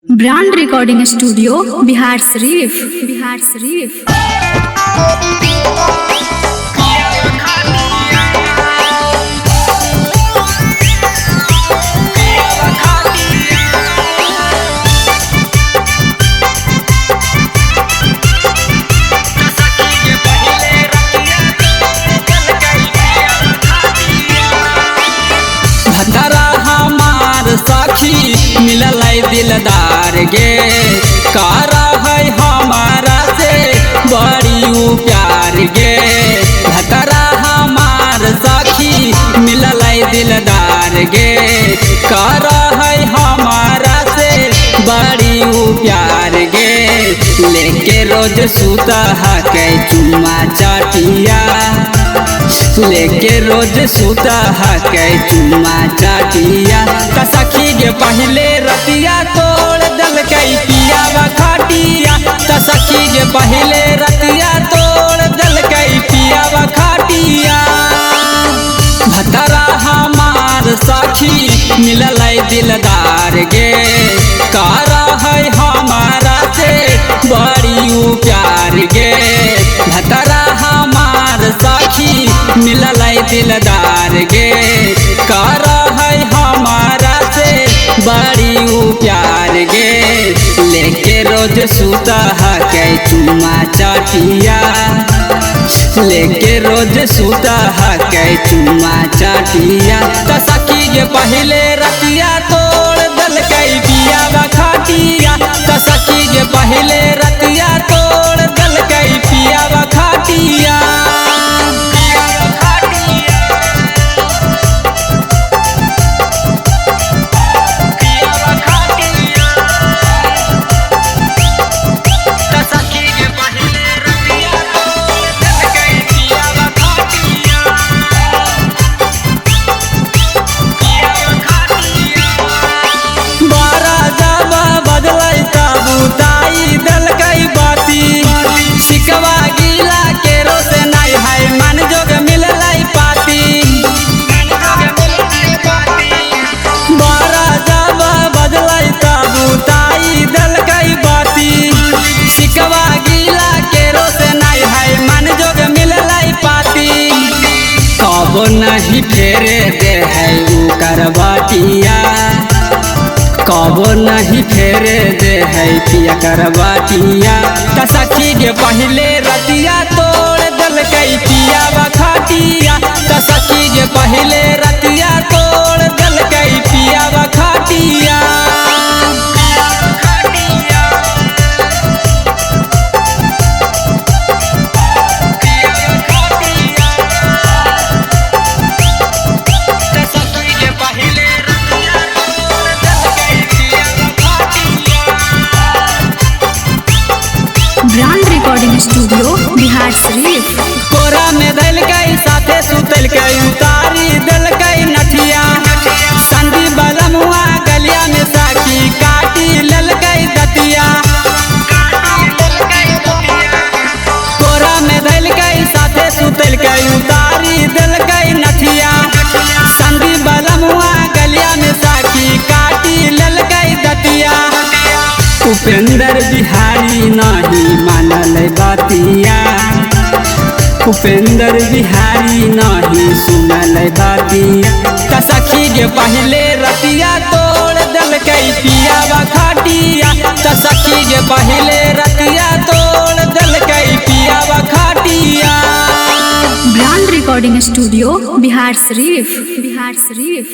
Brand recording studio Bihar Sharif. Bihar Sharif. साखी मिलल दिलदार गे कारा है हमारा से बड़ी प्यार गे भतरा हमार साखी मिलल दिलदार गे कारा है हमारा से बड़ी प्यार गे लेके रोज सुता है चुम्मा चाटिया लेके रोज सुता है चुम्मा चाटिया सखी गे पहले रतिया तोड़ दल कई पिया खाटिया सखी गे पहले रतिया तोड़ दल कई पिया खाटिया भतरा हमार साखी मिलल दिलदार गे कारा है हमारा से बड़ी प्यार गे भतरा हमार साखी मिलल दिलदार गे कारा है हमारा से बड़ी प्यार गे लेके रोज सुता है चुम्मा चाटिया लेके रोज सुता है चुम्मा चाटिया सखी गे पहले रतिया तोड़ दल कई पिया खाटिया सखी गे पहले रतिया तोड़ दल कई पिया खाटिया कबो नहीं फेरे दे है करबाटिया कबो नहीं फेरे दे है पिया करबाटिया सखी गे पहले रतिया तोड़ दल कई पिया खाटिया सखी गे पहले रतिया तोड़ दल कई पिया खाटिया brand recording studio Bihar Sharif. कोरा में दल गई साथे सुतल गई उतारी दल गई नथिया संदी बलमुआ गलिया में साकी काटी लल गई दतिया कोरा में दल गई साथे सुतल गई उतारी दल गई नथिया संदी बलमुआ गलिया में साकी काटी लल गई दतिया उपेंद्र बिहारी नहीं मानल बातिया उपेंद्र बिहारी नहीं सुनल बातिया सखी गे पहले रतिया तोड़ दल कई पिया खाटिया सखी गे पहले रतिया तोड़ दल कई पिया खाटिया। Brand recording studio Bihar Sharif. Bihar Sharif.